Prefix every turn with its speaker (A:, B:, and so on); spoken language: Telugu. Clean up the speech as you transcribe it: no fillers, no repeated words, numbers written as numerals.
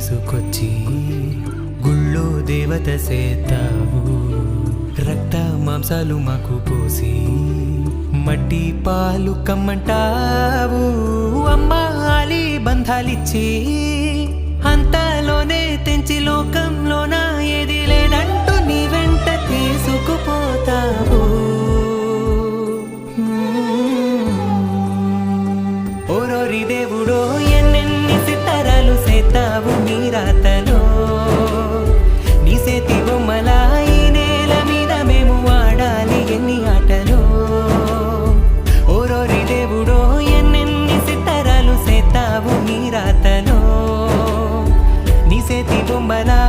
A: తీసుకొచ్చి గుళ్ళో దేవత సేతావు రక్త మాంసాలు మాకు పోసి మట్టి పాలు కమ్మంటావు అమ్మాలి బంధాలిచ్చి అంతలోనే తెంచి లోకంలోన ఏది లేదంటూ నీ వెంట తీసుకుపోతావు ఓరోరి దేవుడో ఎన్నెన్ని సితారాలు సేతావు నీ రాతలో నీ సేతి బొమ్మలా ఈ నేల మీద మేము ఆడాలి ఎన్ని ఆటలో ఓరోరి దేవుడో ఎన్నెన్ని సితారాలు సేతావు నీ రాతలో నీ సేతి బొమ్మలా